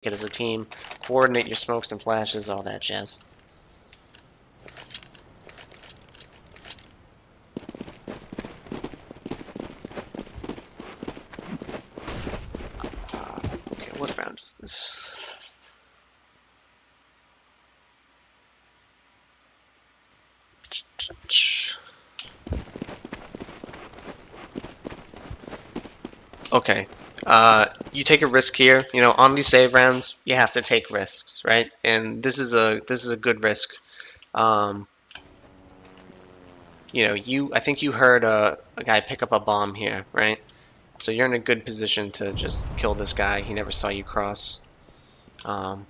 it as a team, coordinate your smokes and flashes, all that jazz. Okay, what round is this? Okay. You take a risk here. You know, on these save rounds, you have to take risks, right? And this is a good risk. Um, you know, I think you heard a guy pick up a bomb here, right? So you're in a good position to just kill this guy. He never saw you cross. Um,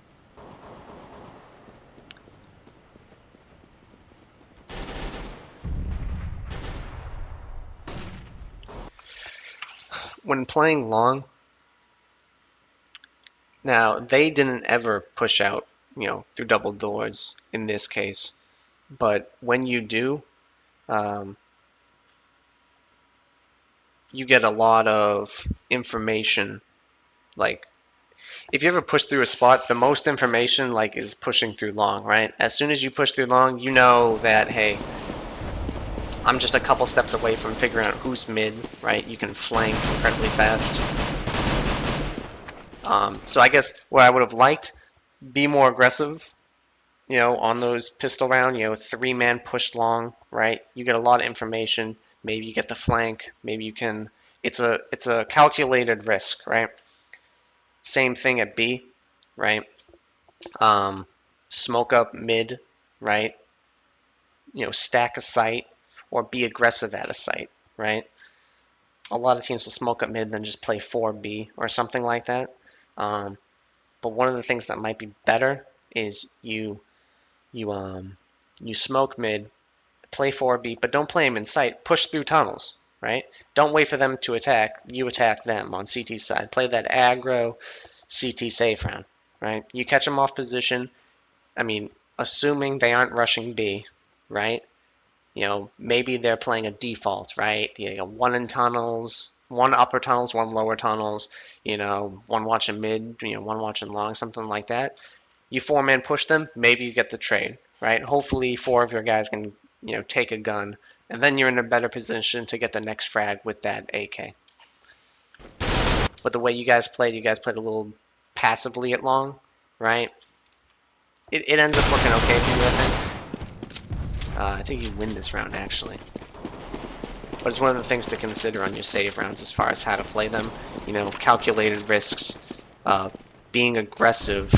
when playing long, now they didn't ever push out, you know, through double doors in this case, but when you do, um, you get a lot of information. Like, if you ever push through a spot, the most information like is pushing through long, right? As soon as you push through long, you know that, hey, I'm just a couple steps away from figuring out who's mid, right? You can flank incredibly fast. So I guess what I would have liked, be more aggressive, you know, on those pistol round, you know, 3-man push long, right? You get a lot of information. Maybe you get the flank. Maybe you can. It's a calculated risk, right? Same thing at B, right? Um, smoke up mid, right? You know, stack a site or be aggressive at a site, right? A lot of teams will smoke up mid and then just play 4B or something like that. Um, but one of the things that might be better is you you smoke mid, play 4B, but don't play them in sight. Push through tunnels, right? Don't wait for them to attack. You attack them on CT side. Play that aggro CT safe round, right? You catch them off position. I mean, assuming they aren't rushing B, right? You know, maybe they're playing a default, right? You know, one in tunnels, one upper tunnels, one lower tunnels, you know, one watching mid, you know, one watching long, something like that. You 4-man push them, maybe you get the trade, right? Hopefully 4 of your guys can, you know, take a gun, and then you're in a better position to get the next frag with that AK. But the way you guys played a little passively at long, right? It ends up working okay for you, I think. I think you win this round, actually. But it's one of the things to consider on your save rounds as far as how to play them. You know, calculated risks, being aggressive,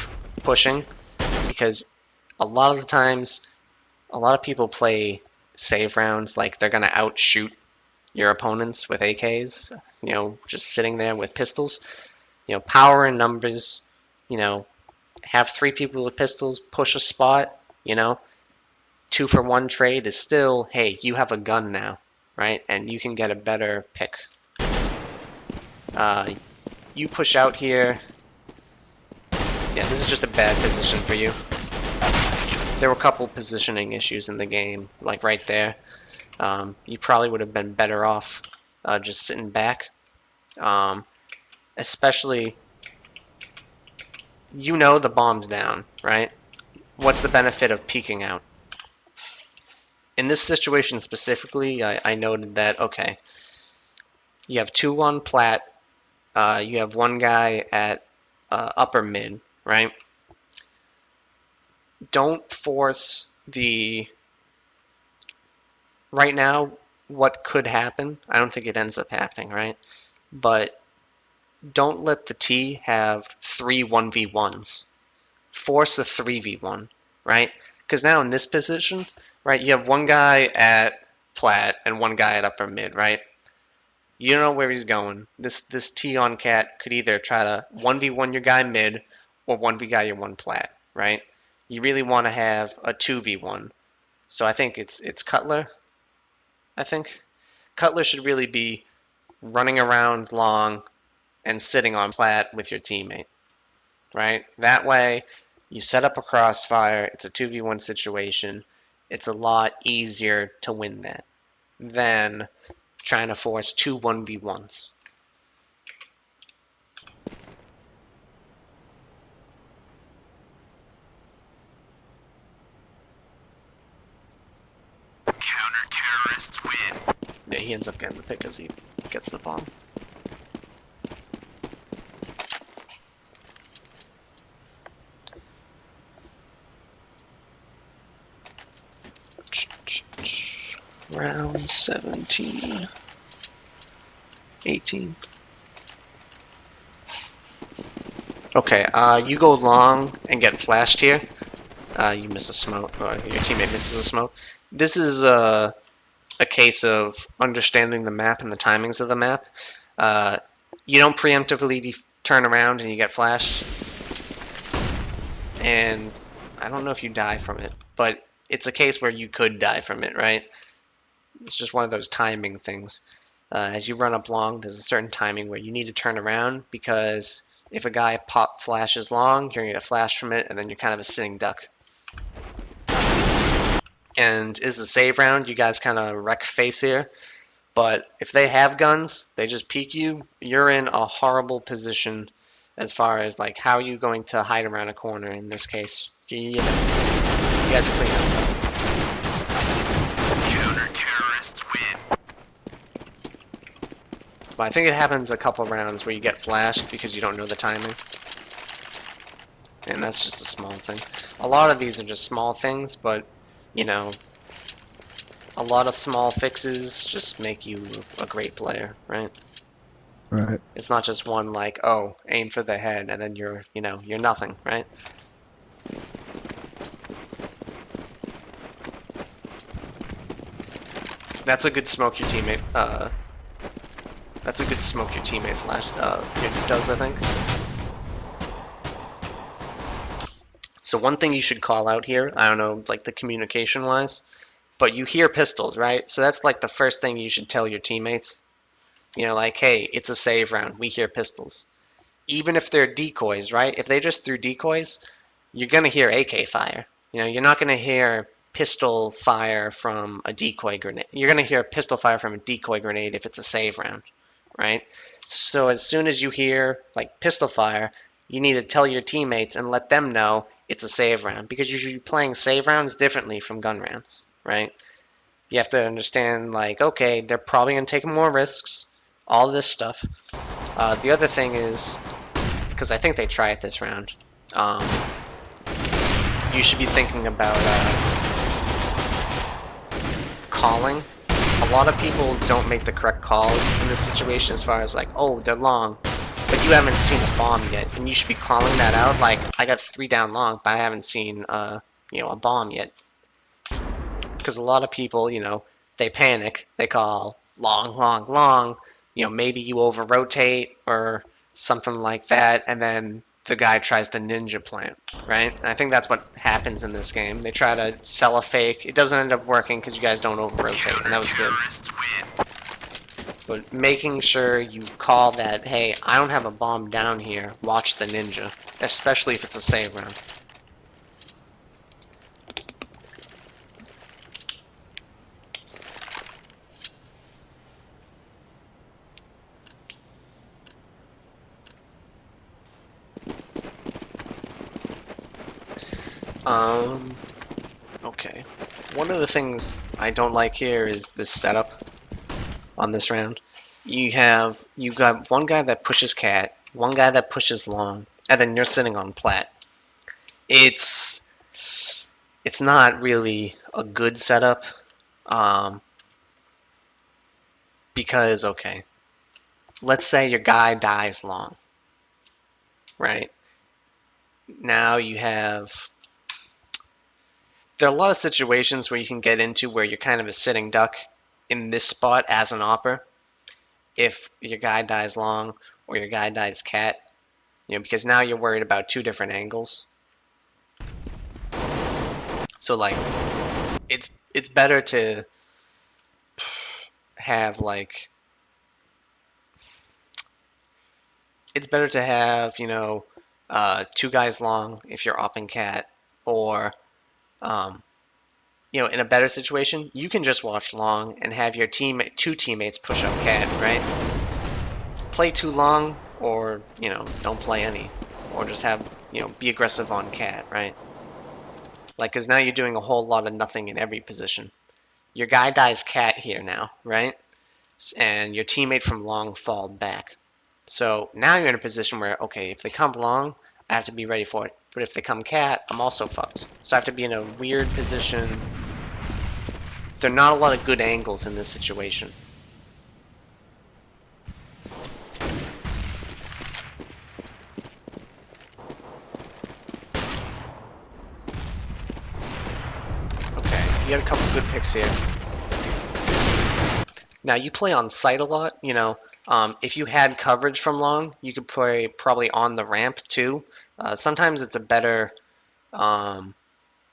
pushing, because a lot of the times, a lot of people play save rounds like they're going to outshoot your opponents with AKs, you know, just sitting there with pistols. You know, power in numbers, you know, have 3 people with pistols, push a spot, you know, 2-for-1 trade is still, hey, you have a gun now, right? And you can get a better pick. You push out here. Yeah, this is just a bad position for you. There were a couple positioning issues in the game, like right there. You probably would have been better off just sitting back. Especially, you know the bomb's down, right? What's the benefit of peeking out? In this situation specifically, I noted that, okay, you have 2 on plat, you have 1 guy at upper mid, right? Don't force the... Right now, what could happen, I don't think it ends up happening, right? But don't let the T have 3 1v1s. Force a 3v1, right? Because now in this position, right, you have 1 guy at plat and 1 guy at upper mid, right? You don't know where he's going. This T on cat could either try to 1v1 your guy mid or 1v guy your 1 plat, right? You really want to have a 2v1. So I think it's Cutler, I think. Cutler should really be running around long and sitting on plat with your teammate, right? That way, you set up a crossfire. It's a 2v1 situation. It's a lot easier to win that than trying to force 2 1v1s. Yeah, he ends up getting the pick because he gets the bomb. Round 17. 18. Okay, you go long and get flashed here. You miss a smoke, or your teammate misses a smoke. This is a case of understanding the map and the timings of the map. You don't preemptively turn around and you get flashed. And I don't know if you die from it, but it's a case where you could die from it, right? It's just one of those timing things. As you run up long, there's a certain timing where you need to turn around because if a guy pop flashes long, you're gonna get a flash from it, and then you're kind of a sitting duck. And is a save round, you guys kind of wreck face here. But if they have guns, they just peek you, you're in a horrible position as far as like how are you going to hide around a corner in this case. You guys are clean up. But I think it happens a couple rounds where you get flashed because you don't know the timing. And that's just a small thing. A lot of these are just small things, but, you know, a lot of small fixes just make you a great player, right? Right. It's not just one like, oh, aim for the head, and then you're, you know, you're nothing, right? That's a good smoke your teammate, that's a good smoke your teammate flash, does, I think. So one thing you should call out here, I don't know, like the communication-wise, but you hear pistols, right? So that's like the first thing you should tell your teammates. You know, like, hey, it's a save round. We hear pistols. Even if they're decoys, right? If they just threw decoys, you're going to hear AK fire. You know, you're not going to hear pistol fire from a decoy grenade. You're going to hear pistol fire from a decoy grenade if it's a save round, right? So as soon as you hear, like, pistol fire, you need to tell your teammates and let them know it's a save round because you should be playing save rounds differently from gun rounds, right? You have to understand, like, okay, they're probably going to take more risks, all this stuff. The other thing is, because I think they try it this round, you should be thinking about calling. A lot of people don't make the correct calls in this situation as far as like, oh, they're long, but you haven't seen a bomb yet, and you should be calling that out. Like, I got 3 down long, but I haven't seen, you know, a bomb yet. Because a lot of people, you know, they panic. They call long, long, long. You know, maybe you over-rotate or something like that, and then the guy tries to ninja plant, right? And I think that's what happens in this game. They try to sell a fake. It doesn't end up working because you guys don't over-rotate, and that was good. But making sure you call that, hey, I don't have a bomb down here, watch the ninja, especially if it's a save round. Okay. One of the things I don't like here is this setup on this round. You got one guy that pushes cat, one guy that pushes long, and then you're sitting on plat. It's not really a good setup, because okay, let's say your guy dies long, right? Now you have there are a lot of situations where you can get into where you're kind of a sitting duck in this spot as an opper if your guy dies long or your guy dies cat, you know, because now you're worried about 2 different angles. So like it's better to have like it's better to have, you know, 2 guys long if you're opping cat, or you know, in a better situation, you can just watch long and have your 2 teammates push up cat, right? Play too long, or, you know, don't play any. Or just have, you know, be aggressive on cat, right? Like, because now you're doing a whole lot of nothing in every position. your guy dies cat here now, right? And your teammate from long falled back. So now you're in a position where, okay, if they come long, I have to be ready for it. But if they come cat, I'm also fucked. So I have to be in a weird position. There are not a lot of good angles in this situation. Okay, you got a couple good picks here. Now you play on site a lot, you know. If you had coverage from long, you could play probably on the ramp too. Sometimes it's a um,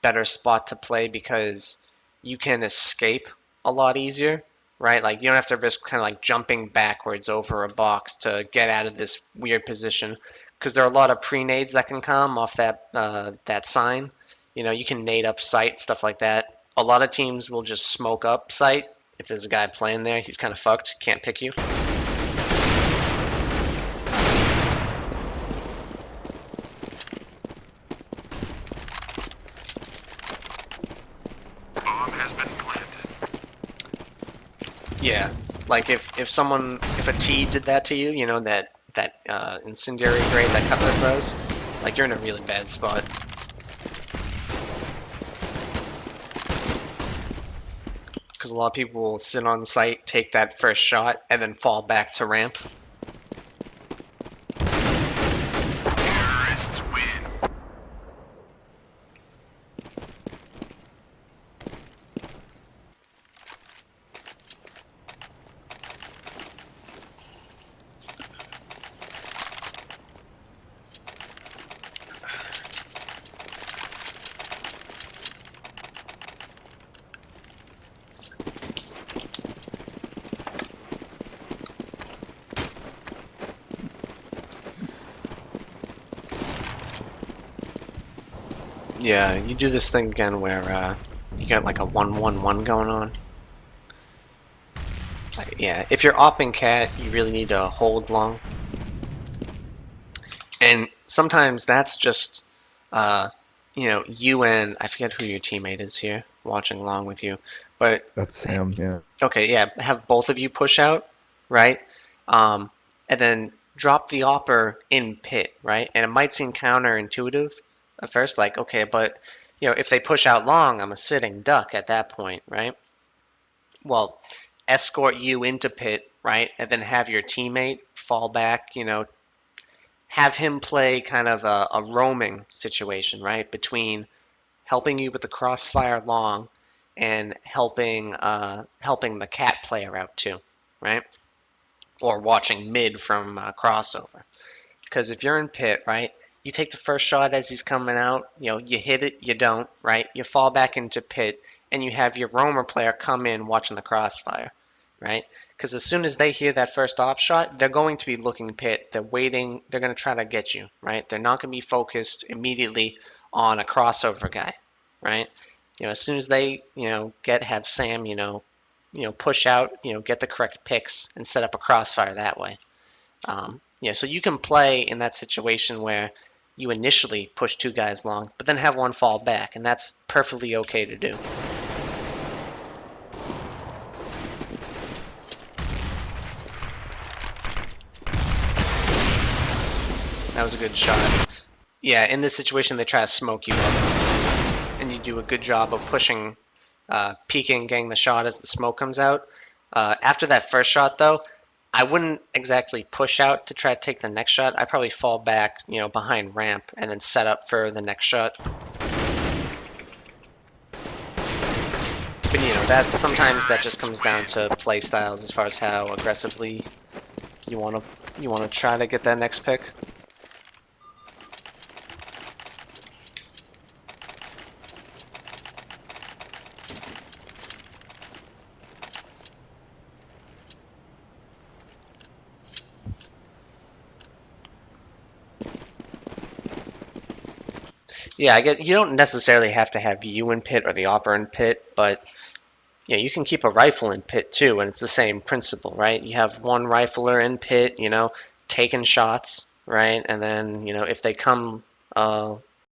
better spot to play because you can escape a lot easier, right? Like you don't have to risk kind of like jumping backwards over a box to get out of this weird position because there are a lot of pre-nades that can come off that sign. You know, you can nade up sight, stuff like that. A lot of teams will just smoke up sight. If there's a guy playing there, he's kind of fucked, can't pick you. Yeah, like if a T did that to you, you know that incendiary grade that Cutler throws, like you're in a really bad spot. Because a lot of people will sit on site, take that first shot, and then fall back to ramp. Terrorists win. Yeah, you do this thing again where you got like a 1-1-1 going on. Yeah, if you're opping cat, you really need to hold long. And sometimes that's just, you know, you and I forget who your teammate is here watching along with you, but That's Sam, yeah. okay, yeah, have both of you push out, right? And then drop the opper in pit, right? And it might seem counterintuitive at first, like, okay, but you know, if they push out long, I'm a sitting duck at that point, right? Well, escort you into pit, right? And then have your teammate fall back, you know, have him play kind of a roaming situation, right? Between helping you with the crossfire long and helping the cat player out too, right? Or watching mid from crossover. Because if you're in pit, right, you take the first shot as he's coming out, you know, you hit it, you don't, right? You fall back into pit, and you have your roamer player come in watching the crossfire, right? Because as soon as they hear that first op shot, they're going to be looking pit. They're waiting. They're going to try to get you, right? They're not going to be focused immediately on a crossover guy, right? You know, as soon as they, you know, have Sam, push out, you know, get the correct picks and set up a crossfire that way. Yeah, so you can play in that situation where you initially push two guys long, but then have one fall back, and that's perfectly okay to do. That was a good shot. Yeah, in this situation, they try to smoke you up, and you do a good job of pushing, peeking, getting the shot as the smoke comes out. After that first shot, though, I wouldn't exactly push out to try to take the next shot. I'd probably fall back, you know, behind ramp and then set up for the next shot. But you know, sometimes that just comes down to play styles as far as how aggressively you wanna try to get that next pick. Yeah, I get you don't necessarily have to have you in pit or the opper in pit, but yeah, you can keep a rifle in pit too, and it's the same principle, right? You have one rifler in pit, you know, taking shots, right? And then, you know, if they come